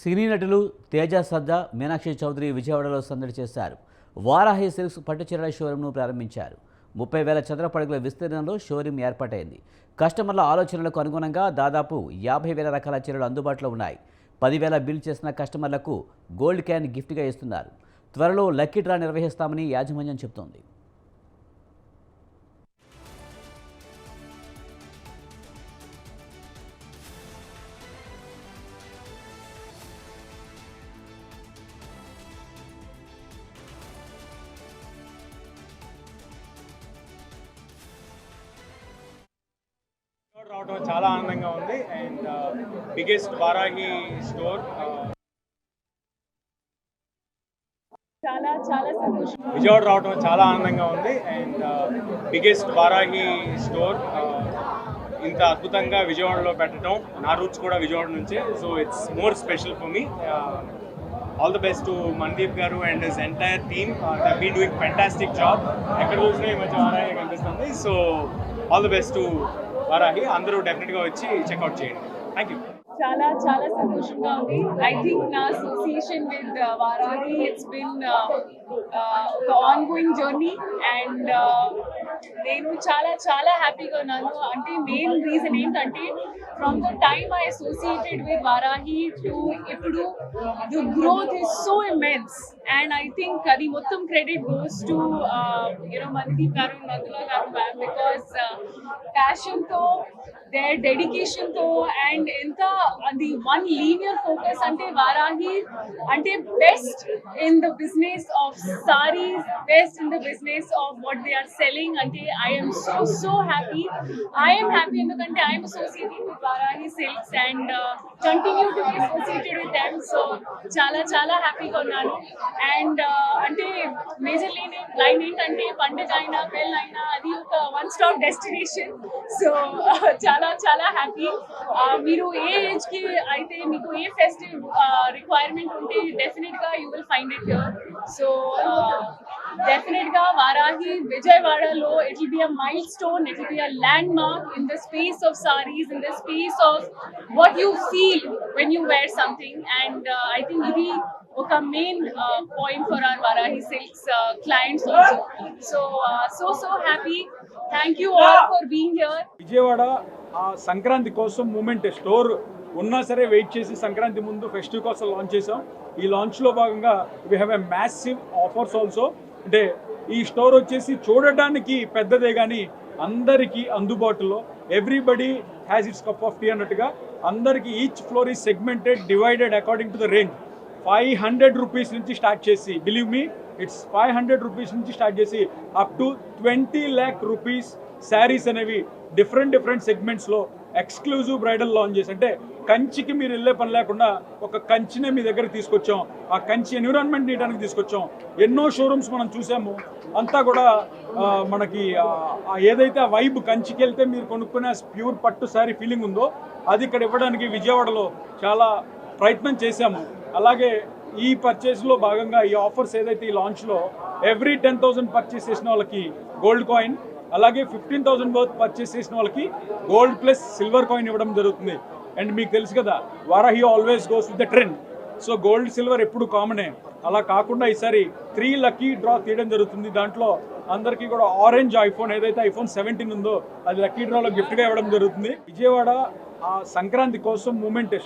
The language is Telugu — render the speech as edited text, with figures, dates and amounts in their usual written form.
సినీ నటులు తేజ సద్దా, మీనాక్షి చౌదరి విజయవాడలో సందడి చేశారు. వారాహి సిల్క్స్ పట్టు చీరల షోరూంను ప్రారంభించారు. 30,000 చదరపు అడుగుల విస్తీర్ణంలో షోరూం ఏర్పాటైంది. కస్టమర్ల ఆలోచనలకు అనుగుణంగా దాదాపు 50,000 రకాల చీరలు అందుబాటులో ఉన్నాయి. 10,000 బిల్ చేసిన కస్టమర్లకు గోల్డ్ క్యాన్ గిఫ్ట్గా ఇస్తున్నారు. త్వరలో లక్కీ డ్రా నిర్వహిస్తామని యాజమాన్యం చెబుతోంది. రావడం చాలా ఆనందంగా ఉంది. అండ్ బిగ్గెస్ట్ వారాహి స్టోర్ చాలా చాలా సంతోషం. విజయవాడ రావడం చాలా ఆనందంగా ఉంది. అండ్ బిగ్గెస్ట్ వారాహి స్టోర్ ఇంత అద్భుతంగా విజయవాడలో పెట్టడం, నా రూట్స్ కూడా విజయవాడ నుంచే. So it's more special for me. All the best to Mandeep garu and his entire team. They have been doing fantastic job. ఎక్కడ చూసినా ఈ మధ్య వారాహి కనిపిస్తుంది. So all the best to Varahi. అందరూ డెఫినెట్గా వచ్చి చెక్అవుట్ చేయండి. Thank you. చాలా చాలా సంతోషంగా ఉంది. ఐ థింక్ నా association with Varahi it's been ఒక ఆన్గోయింగ్ జర్నీ అండ్ నేను చాలా చాలా హ్యాపీగా ఉన్నాను. అంటే మెయిన్ రీజన్ ఏంటంటే from the time I associated with Varahi to ఇప్పుడు the growth is so immense and I think అది మొత్తం credit goes to Mandeep garu, Nadula garu ma'am. Because ప్యాషన్తో, దేర్ డెడికేషన్తో అండ్ ఎంత అది వన్ లీనియర్ ఫోకస్. అంటే వారాహి అంటే best in the business of saris, best in the business of what they are selling. అంటే I'm so happy. I'm happy ఎందుకంటే I'm associated with Varahi silks and continue to be associated with them. So చాలా చాలా హ్యాపీగా ఉన్నాను. అండ్ అంటే మేజర్ లైన్ ఏంటంటే పండుగ అయినా పెళ్ళైనా అది ఒక వన్ స్టాప్ డెస్టినేషన్. సో చాలా చాలా హ్యాపీ. మీరు ఏ ఏజ్ కి అయితే మీకు ఏ ఫెస్టివ్ రిక్వైర్మెంట్ ఉంటే డెఫినెట్గా you will find it here. So డెఫినెట్గా వారాహి విజయవాడలో it will be a milestone, it will be a landmark in the space of saris, in the space of what you feel when you wear something. And I think ఇది ఒక main point for our Varahi silks clients also. So happy. Thank you all for being here. Vijayawada Sankranti కోసం మూమెంట్ స్టోర్ ఉన్నా సరే వెయిట్ చేసి సంక్రాంతి ముందు ఫెస్టివ్ కోసం లాంచ్ చేసాం. ఈ లాంచ్లో భాగంగా we have a massive offers also. అంటే ఈ స్టోర్ వచ్చేసి చూడడానికి పెద్దదే కానీ అందరికీ అందుబాటులో, everybody has its cup of tea అన్నట్టుగా అందరికీ each floor is segmented, divided according to the range. 500 rupees నుంచి స్టార్ట్ చేసి, బిలీవ్ మీ ఇట్స్ 500 రూపీస్ నుంచి స్టార్ట్ చేసి up to 20 lakh rupees saris అనేవి డిఫరెంట్ సెగ్మెంట్స్లో ఎక్స్క్లూజివ్ బ్రైడల్ లాంచెస్. అంటే కంచికి మీరు వెళ్ళే పని లేకుండా ఒక కంచినే మీ దగ్గర తీసుకొచ్చాం. ఆ కంచి ఎన్విరాన్మెంట్ నీయడానికి తీసుకొచ్చాం. ఎన్నో షోరూమ్స్ మనం చూసాము. అంతా కూడా మనకి ఏదైతే ఆ వైబ్ కంచికి వెళ్తే మీరు కొనుక్కునే ప్యూర్ పట్టు శారీ ఫీలింగ్ ఉందో అది ఇక్కడ ఇవ్వడానికి విజయవాడలో చాలా ప్రయత్నం చేశాము. అలాగే ఈ పర్చేస్లో భాగంగా ఈ ఆఫర్స్ ఏదైతే ఈ లాంచ్లో ఎవ్రీ 10,000 పర్చేస్ చేసిన వాళ్ళకి గోల్డ్ కాయిన్, అలాగే 15,000 వర్త్ పర్చేస్ చేసిన వాళ్ళకి గోల్డ్ ప్లస్ సిల్వర్ కాయిన్ ఇవ్వడం జరుగుతుంది. అండ్ మీకు తెలుసు కదా Varahi always goes with the trend. So gold silver ఎప్పుడు కామనే. అలా కాకుండా ఈసారి 3 లక్కీ డ్రా తీయడం జరుగుతుంది. దాంట్లో అందరికీ కూడా ఆరెంజ్ ఐఫోన్ ఏదైతే ఐఫోన్ 17 ఉందో అది లక్కీ డ్రాలో గిఫ్ట్గా ఇవ్వడం జరుగుతుంది. విజయవాడ సంక్రాంతి కోసం మూమెంట్